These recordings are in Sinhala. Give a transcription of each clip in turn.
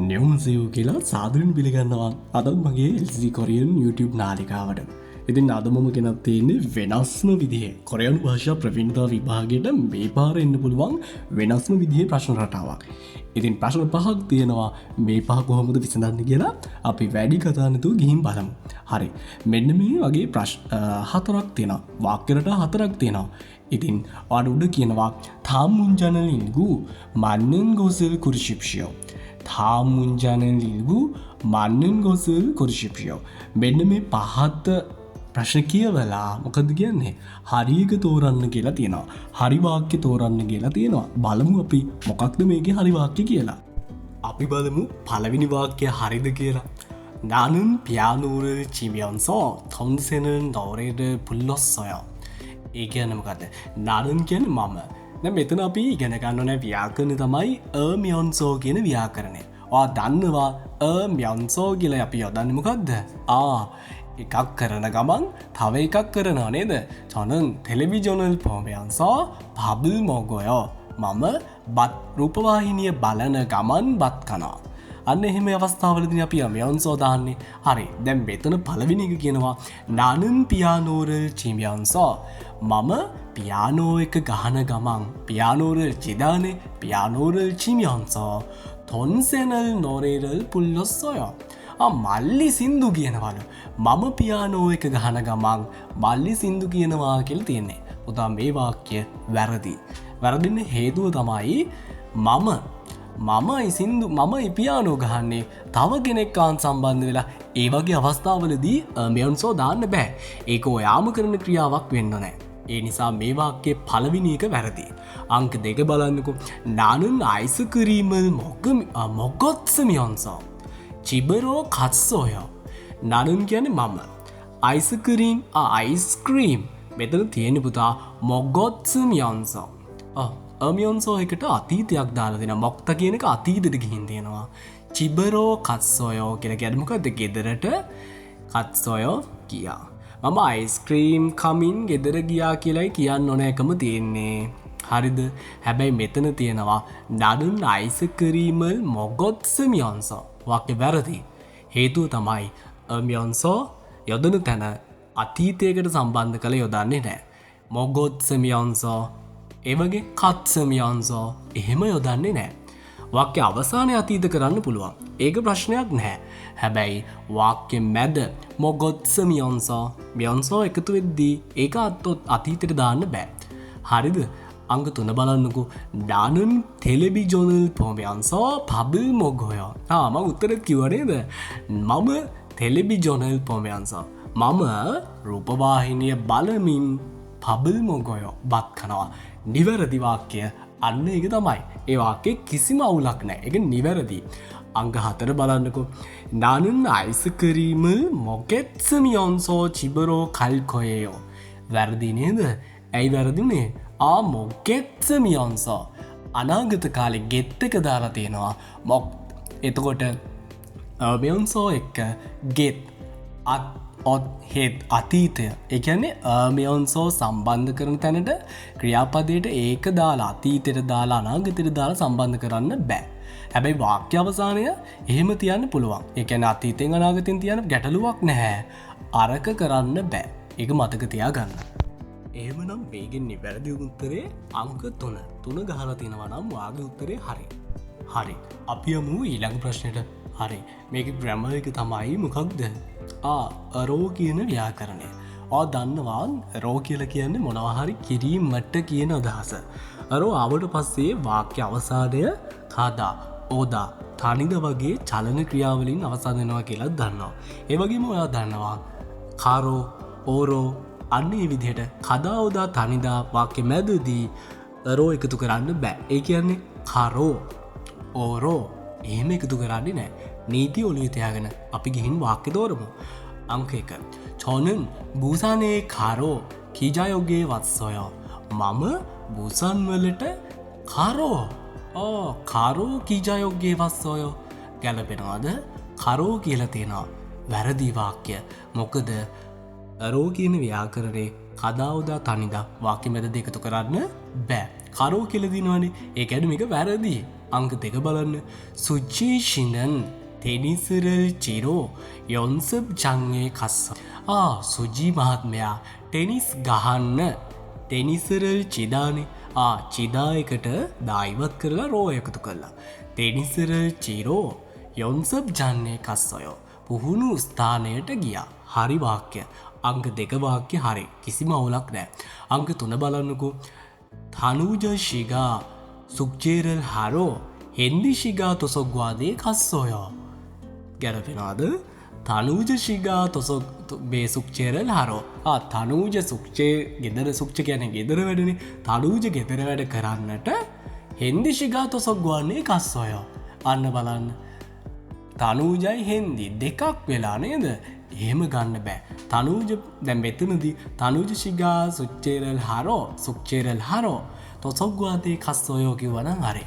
නියුන්සිව් කියලා සාදරෙන් පිළිගන්නවා අදත් මගේ එල්සි කොරියන් YouTube නාලිකාවට. ඉතින් අදමම කෙනත් තියෙන්නේ වෙනස්ම විදිහේ කොරියන් භාෂා ප්‍රවිණතා විභාගයට මේ පාර එන්න පුළුවන් වෙනස්ම විදිහේ ප්‍රශ්න රටාවක්. ඉතින් ප්‍රශ්න පහක් තියෙනවා මේ පහ කොහොමද විසඳන්නේ කියලා අපි වැඩි කතා නැතුව ගිහින් බලමු. හරි. මෙන්න මේ වගේ ප්‍රශ්න හතරක් තියෙනවා. වාක්‍යරට හතරක් තියෙනවා. ඉතින් අඩුඩ කියනවා තාමුන්ජනලින්ගු මන්නන් ගොසල් කුරිශිප්ෂියෝ. තාමුන්ජනලින්ගු මන්නන් ගොසල් කුරිශිප්ෂියෝ. මෙන්න මේ පහත් ප්‍රශ්න කියවලා මොකද කියන්නේ හරියක තෝරන්න කියලා තියෙනවා. හරි වාක්‍ය තෝරන්න කියලා තියෙනවා. බලමු අපි මොකක්ද මේකේ හරි වාක්‍ය කියලා. අපි බලමු පළවෙනි වාක්‍යය හරිද කියලා. 나는 피아노를 치면서 동생을 노래를 불렀어요. ඒ කියන්නේ මොකද්ද? 나는 කියන්නේ මම. දැන් මෙතන අපි ඉගෙන ගන්න ඕනේ ව්‍යාකරණය තමයි අමියොන්සෝ කියන ව්‍යාකරණය. ඔයා දන්නවා අමියොන්සෝ කියලා අපි යොදන්නේ මොකද්ද? එකක් කරන ගමන් තව එකක් කරනවා නේද? 저는 텔레비전을 보면서 밥을 먹어요. මම බත් රූපවාහිනිය බලන ගමන් බත් කනවා. අන්න එහෙම අවස්ථාවලදී අපි අමියොන්සෝ දාන්නේ. හරි. දැන් මෙතන පළවෙනි එක කියනවා 나는 피아노를 치면서 මම පියානෝ එක ගහන ගමන් පියානෝ를 치다네 피아노를 치면서 동생을 노래를 불렀어요. මල්ලි සින්දු කියනවලු. මම පියානෝ එක ගහන ගමන් මල්ලි සින්දු කියනවා කියලා තියෙන්නේ. පුතා මේ වාක්‍ය වැරදි. වැරදින්න හේතුව තමයි මමයි සින්දු මමයි පියානෝ ගහන්නේ තව කෙනෙක් කාන් සම්බන්ධ වෙලා ඒ වගේ අවස්ථාවලදී අමියොන්සෝ දාන්න බෑ. ඒක ඔයාම කරන ක්‍රියාවක් වෙන්න නෑ. ඒ නිසා මේ වාක්‍යයේ පළවෙනි එක වැරදි. අංක 2 බලන්නකෝ. 나는 아이스크림을 먹었으면서 집으로 갔어요. 나는 කියන්නේ මම. 아이스크림 මෙතන තියෙන්නේ පුතා 먹었으면서. අමියොන්සෝ එකට අතීතයක් දාලා දෙනවා. මොක්ත කියන එක අතීතෙට ගිහින් දෙනවා. 집으로 갔어요 කියලා කියන්නේ මොකද්ද? ගෙදරට 갔어요 ගියා. මම අයිස්ක්‍රීම් කමින් ගෙදර ගියා කියලායි කියන්න ඕනෑකම තියෙන්නේ. හරිද? හැබැයි මෙතන තියෙනවා 나는 아이스크림을 먹었으면서. වාක්‍ය වැරදි. හේතුව තමයි අමියොන්සෝ යොදන තැන අතීතයකට සම්බන්ධ කළ යොදන්නේ නැහැ. 먹었으면서 ඒ වගේ 갔으면서 එහෙම යොදන්නේ නැහැ. වාක්‍ය අවසානයේ අතීත කරන්න පුළුවන්. ඒක ප්‍රශ්නයක් නැහැ. හැබැයි වාක්‍ය මැද 먹었으면서 මියොන්සෝ එකතු වෙද්දී ඒක අතීතයට දාන්න බෑ. හරිද? අංක 3 බලන්නකෝ. 나는 텔레비전을 보면서 밥을 먹어요. මම උත්තරේ කිව්වා නේද? මම 텔레비전을 보면서 මම රූපවාහිනිය බලමින් 밥을 먹어요. බත් කනවා. නිවැරදි වාක්‍ය අන්න ඒක තමයි. ඒ වාක්‍යයේ කිසිම අවුලක් නැහැ. ඒක නිවැරදි. අංක 4 බලන්නකෝ. 나는 아이스크림을 먹었으면서 집으로 갈 거예요. වැරදි නේද? ඇයි වැරදිුනේ? 먹었으면서 අනාගත කාලේ get එක දාලා තියෙනවා. එතකොට අමියොන්සෝ එක්ක get අතීතය. ඒ කියන්නේ අමියොන්සෝ සම්බන්ධ කරන තැනට ක්‍රියාපදයට ඒක දාලා අතීතයට දාලා අනාගතයට දාලා සම්බන්ධ කරන්න බෑ. හැබැයි වාක්‍ය අවසානය එහෙම තියන්න පුළුවන්. ඒ කියන්නේ අතීතෙන් අනාගතෙන් තියන්න ගැටලුවක් නැහැ. අරක කරන්න බෑ. ඒක මතක තියාගන්න. එහෙමනම් මේකෙන් නිවැරදි උත්තරේ අංක 3. 3 ගහලා තියෙනවා නම් වාගේ උත්තරේ හරි. හරි. අපි යමු ඊළඟ ප්‍රශ්නෙට. හරි. මේකේ ග්‍රැමර් එක තමයි මොකක්ද? රෝ කියන ව්‍යාකරණය. දන්නවා රෝ කියලා කියන්නේ මොනවා හරි කිරීමට කියන අදහස. රෝ ආවට පස්සේ වාක්‍ය අවසානය කාදා ඕදා තනිද වගේ චලන ක්‍රියාවලින් අවසන් වෙනවා කියලා දන්නවා. ඒ වගේම ඔයා දන්නවා කාරෝ ඕරෝ අන්නේ විදිහට කදාවදා තනිදා වාක්‍ය මැදදී රෝ එකතු කරන්න බෑ. ඒ කියන්නේ කරෝ ඕරෝ එහෙම එකතු කරන්නේ නැහැ. නීති ඔළුවේ තියාගෙන අපි ගිහින් වාක්‍ය තෝරමු. අංක 1. 저는 부산에 가러 기자역에 왔어요. මම 부산 වලට 가러 기자역에 왔어요. ගැලපෙනවද? කරෝ කියලා තියෙනවා. වැරදි වාක්‍ය. මොකද රෝ කියන ව්‍යාකරණේ කදාවදා තනිදා වාක්‍ය මැද දෙකතු කරන්න බෑ. කරෝ කියලා දිනවනේ. ඒ කියන්නේ මේක වැරදි. අංක 2 බලන්න. සුජීෂිනන් තෙනිසරල් චිරෝ යොන්සබ් ජංගේ කස්ස. සුජී මහත්මයා ටෙනිස් ගහන්න ටෙනිසරල් චිදානේ. චිදා එකට දායිවත් කරලා රෝ එකතු කරලා. ටෙනිසරල් චිරෝ යොන්සබ් ජන්නේ කස්සයෝ. පුහුණු ස්ථානයට ගියා. හරි වාක්‍ය. අංක 2 වාක්‍ය හරි. කිසිම අවුලක් නැහැ. අංක 3 බලන්නකෝ. තනුජ ශිගා සුක්චේරල් හරෝ හෙන්දි ශිගා තොසොග්වාදේ කස්සෝයෝ. ගැලපෙනවාද? තනුජ ශිගා තොසොග් බේ සුක්චේරල් හරෝ. තනුජ සුක්චේ ගෙදර සුක්ච කියන්නේ ගෙදර වැඩනේ. තනුජ ගෙදර වැඩ කරන්නට හෙන්දි ශිගා තොසොග්වාන්නේ කස්සෝයෝ. අන්න බලන්න. තනුජයි හෙන්දි දෙකක් වෙලා නේද? එහෙම ගන්න බෑ. තනුජ දැන් මෙතනදී තනුජ ශිගා සුක්චේරල් හරෝ තොසොග්වාදේ කස්සෝයෝ කිව්වනම් හරි.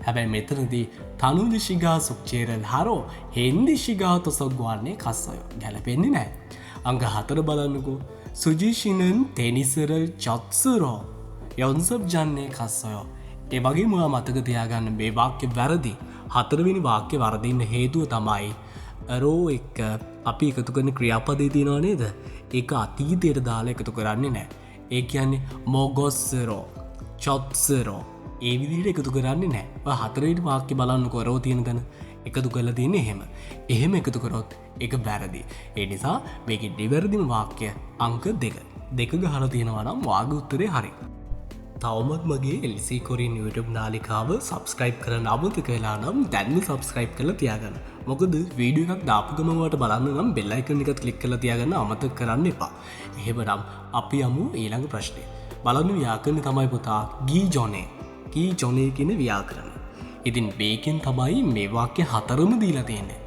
හැබැයි මෙතනදී තනුජ ශිගා සුක්චේරල් හරෝ හෙන්දි ශිගා තොසොග්වාන්නේ කස්සෝයෝ. ගැලපෙන්නේ නැහැ. අංක 4 බලන්නකෝ. සුජීෂිනන් තෙනිසරල් චොත්සුරෝ යොන්සබ් ජන්නේ කස්සෝයෝ. ඒ වගේම ඔයා මතක තියාගන්න මේ වාක්‍ය වැරදි. 4 වෙනි වාක්‍ය වරදින්න හේතුව තමයි රෝ එක්ක අපි එකතු කරන ක්‍රියාපදේ තියෙනවා නේද? ඒක අතීතයට දාලා එකතු කරන්නේ නැහැ. ඒ කියන්නේ මොගොස්සරෝ චොත්සරෝ ඒ විදිහට එකතු කරන්නේ නැහැ. ඔය 4 වෙනි වාක්‍ය බලන්නකෝ රෝ තියෙන තැන එකතු කරලා තියෙන්නේ එහෙම. එහෙම එකතු කරොත් ඒක වැරදි. ඒ නිසා මේකේ නිවැරදිම වාක්‍ය අංක 2. 2 ගහලා තියෙනවා නම් වාගේ උත්තරේ හරි. තවමත් මගේ LC කොරියන් YouTube නාලිකාව සබස්ක්‍රයිබ් කරන්න අමතක වෙලා නම් දැන්ම සබස්ක්‍රයිබ් කරලා තියාගන්න. මොකද වීඩියෝ එකක් දාපු ගමන් ඔයාලට බලන්න නම් බෙල් අයිකන් එකත් ක්ලික් කරලා තියාගන්න අමතක කරන්න එපා. එහෙමනම් අපි යමු ඊළඟ ප්‍රශ්නේ. බලන්න ව්‍යාකරණ තමයි පුතා ගී ජොනේ කියන ව්‍යාකරණ. ඉතින් මේකෙන් තමයි මේ වාක්‍ය 4ම දීලා තියෙන්නේ.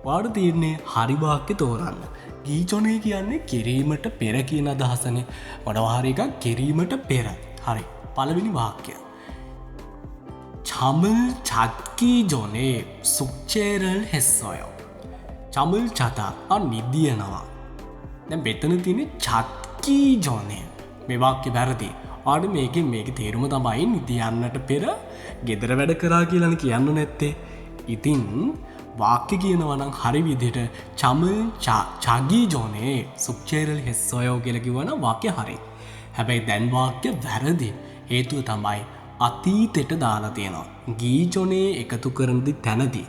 ඔයාලට තියෙන්නේ හරි වාක්‍ය තෝරන්න. ගී ජොනේ කියන්නේ කිරීමට පෙර කියන අදහසනේ. මොනවා හරි එකක් කිරීමට පෙර. හරි. පළවෙනි වාක්‍ය. චමල් චත්කී ජොනේ සුක්චේරල් හෙස්සොයෝ. චමල් චතා නිදියනවා. දැන් මෙතන තියෙන්නේ චත්කී ජොනේ. මේ වාක්‍ය වැරදි. ඔයාලට මේකේ තේරුම තමයි නිදියන්නට පෙර ගෙදර වැඩ කරා කියලා කියන්න නැත්තේ. ඉතින් වාක්‍ය කියනවා නම් හරි විදිහට චමල් චගී ජොනේ සුක්චේරල් හෙස්සොයෝ කියලා කිව්වනම් වාක්‍ය හරි. හැබැයි දැන් වාක්‍ය වැරදි. හේතුව තමයි අතීතයට දාලා තියෙනවා. ගීජොනේ එකතු කරනදි තැනදී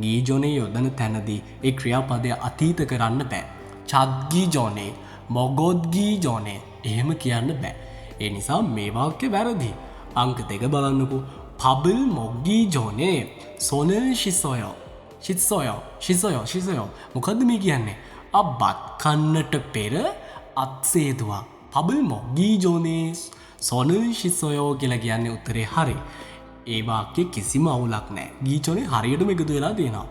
ගීජොනේ යොදන තැනදී ඒ ක්‍රියාපදය අතීත කරන්න බෑ. චද්ගී ජොනේ මොගොද්ගී ජොනේ එහෙම කියන්න බෑ. ඒ නිසා මේ වාක්‍ය වැරදි. අංක 2 බලන්නකෝ. පබල් මොග්ගී ජොනේ සොනල් ශිසොයෝ මොකද්ද මේ කියන්නේ? බත් කන්නට පෙර අත්සේදුවා. පබල් මොග්ගී ජොනේ සොනල් ශිසොයෝ කියලා කියන්නේ උත්තරේ හරි. ඒ වාක්‍ය කිසිම අවුලක් නැහැ. ගීජොනේ හරියටම එකතු වෙලා තියෙනවා.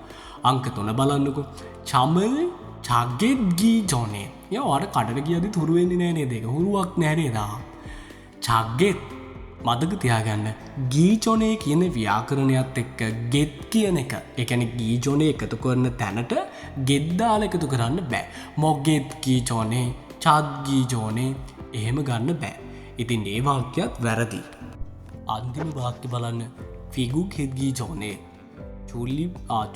අංක 3 බලන්නකෝ. චමල් චගෙත් ගීජොනේ. ඔයාලට කඩට ගියදී තුරු වෙන්නේ නැහැ නේද? ඒක හුරුවක් නැහැ නේද? චගෙත් මතක තියාගන්න. ගීජොනේ කියන ව්‍යාකරණයත් එක්ක ගෙත් කියන එක. ඒ කියන්නේ ගීජොනේ එකතු කරන තැනට ගෙත් දාලා එකතු කරන්න බෑ. මොගෙත් ගීජොනේ චද්ගී ජොනේ එහෙම ගන්න බෑ. ඉතින් ඒ වාක්‍යයත් වැරදි. අන්තිම වාක්‍ය බලන්න. ෆිගුක් හෙද්ගී ජොනේ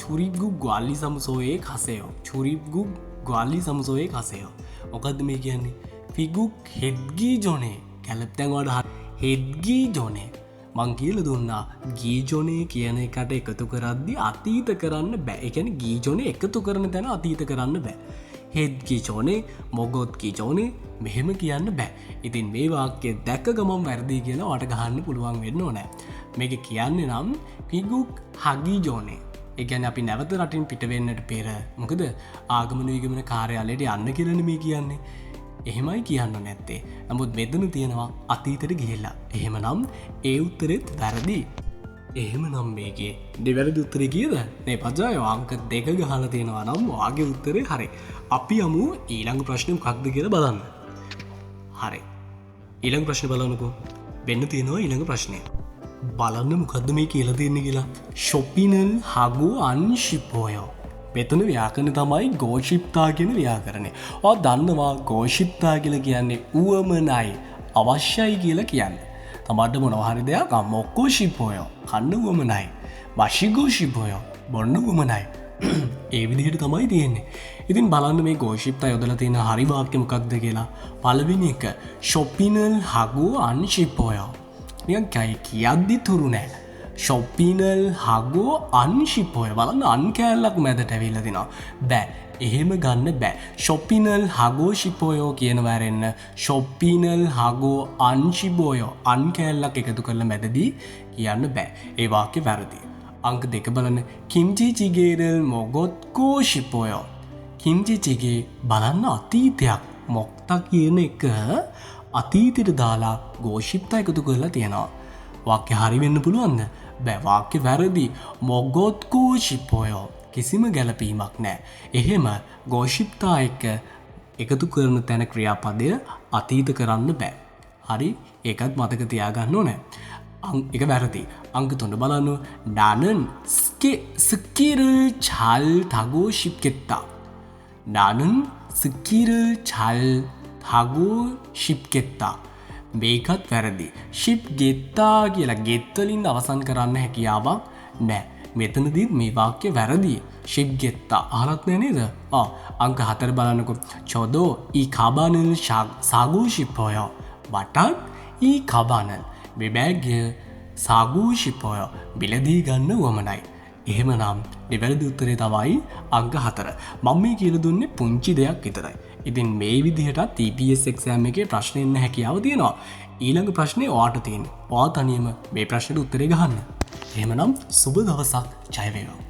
චුරිබ්ගු ග්වාලි සමුසෝයේ කසයෝ. චුරිබ්ගු ග්වාලි සමුසෝයේ කසයෝ. මොකද්ද මේ කියන්නේ? ෆිගුක් හෙද්ගී ජොනේ කැලප්තැන් වඩ හෙද්ගී ජොනේ මං කියලා දුන්නා ගීජොනේ කියන එකට එකතු කරද්දි අතීත කරන්න බෑ. ඒ කියන්නේ ගීජොනේ එකතු කරන තැන අතීත කරන්න බෑ. හෙද්ගී ජොනේ මොගොත්ගී ජොනේ මෙහෙම කියන්න බෑ. ඉතින් මේ වාක්‍ය දැක්ක ගමන් වැරදි කියලා ඔයාලට ගහන්න පුළුවන් වෙන්න ඕනේ. මේක කියන්නේ නම් පිගුක් හගී ජොනේ. ඒ කියන්නේ අපි නැවත රටින් පිට වෙන්නට පෙර මොකද ආගමන විගමන කාර්යාලයට යන්න කියලානේ මේ කියන්නේ. එහෙමයි කියන්න නැත්තේ. නමුත් මෙතන තියෙනවා අතීතයට ගිහිල්ලා. එහෙමනම් ඒ උත්තරෙත් වැරදි. එහෙමනම් මේකේ දෙවැරදි උත්තරේ කීයද? මේ පජාය අංක 2 ගහලා තියෙනවා නම් වාගේ උත්තරේ හරි. අපි යමු ඊළඟ ප්‍රශ්නේ මොකක්ද කියලා බලන්න. හරි. ඊළඟ ප්‍රශ්නේ බලන්නකෝ. වෙන්න තියෙනවා ඊළඟ ප්‍රශ්නේ. බලන්න මොකද්ද මේ කියලා තියෙන්නේ කියලා. ෂොපිනල් හගු අන්ෂිපෝයෝ. මෙතන ව්‍යාකරණ තමයි ගෝෂිප්තා කියන ව්‍යාකරණය. ඔයා දන්නවා ගෝෂිප්තා කියලා කියන්නේ උවමනයි අවශ්‍යයි කියලා කියන්නේ. තමට මොනවා හරි දෙයක් මොක්කෝ ෂිපෝයෝ කන්න උවමනයි. වශිගෝෂිප්පය බොන්න උමනයි. ඒ විදිහට තමයි තියෙන්නේ. ඉතින් බලන්න මේ ගෝෂිප්ත යොදලා තියෙන හරි වාක්‍ය මොකක්ද කියලා. පළවෙනි එක ෂොපිනල් හගෝ අන්ෂිප්පය. නිකන් කියද්දි තුරු නෑ. ෂොපිනල් හගෝ අන්ෂිප්පය. බලන්න අන් කෑල්ලක් මැදට ඇවිල්ලා තිනවා. බෑ. එහෙම ගන්න බෑ. ෂොපිනල් හගෝ ශිපෝයෝ කියන වැරෙන්න ෂොපිනල් හගෝ අන්ශිබෝයෝ අන් කෑල්ලක් එකතු කරලා මැදදී කියන්න බෑ. ඒ වාක්‍ය වැරදි. අංක 2 බලන්න. කිම්චි චිගේරල් මොගොත්කෝ ශිපෝයෝ. කිම්චි චිගේ බලන්න අතීතයක් මොක්තා කියන එක අතීතයට දාලා ගෝෂිප්ත එකතු කරලා තියෙනවා. වාක්‍ය හරි වෙන්න පුළුවන්ද? බෑ. වාක්‍ය වැරදි. මොගොත්කෝ ශිපෝයෝ කිසිම ගැලපීමක් නෑ. එහෙම ගෝෂිප්තා එක්ක එකතු කරන තැන ක්‍රියාපදය අතීත කරන්න බෑ. හරි ඒකත් මතක තියාගන්න ඕනේ. එක වැරදි. අංක 3 බලන්න. 나는 스키를 잘 타고 싶겠다. 나는 스키를 잘 타고 싶겠다. මේකත් වැරදි. 싶겠다 කියලා get වලින් අවසන් කරන්න හැකියාවක් නෑ. මෙතනදී මේ වාක්‍ය වැරදි. ශිප්ගෙත්තා අහලත් නෑ නේද? අංක 4 බලන්නකො. චොදෝ ඊ කාබානල් සාගූ ශිප්පොය. වටත් ඊ කාබානල් බෙබෑග්ය සාගූ ශිප්පොය. බිලදී ගන්න වමනයි. එහෙමනම් නිවැරදි උත්තරේ තමයි අංක 4. මම මේ කියලා දුන්නේ පුංචි දෙයක් විතරයි. ඉතින් මේ විදිහට TPS exam එකේ ප්‍රශ්න එන්න හැකියාව තියෙනවා. ඊළඟ ප්‍රශ්නේ ඔයාට තියෙන්නේ. ඔයා තනියම මේ ප්‍රශ්නෙට උත්තරේ ගහන්න. එහෙමනම් සුබ දවසක්. ජය වේවා.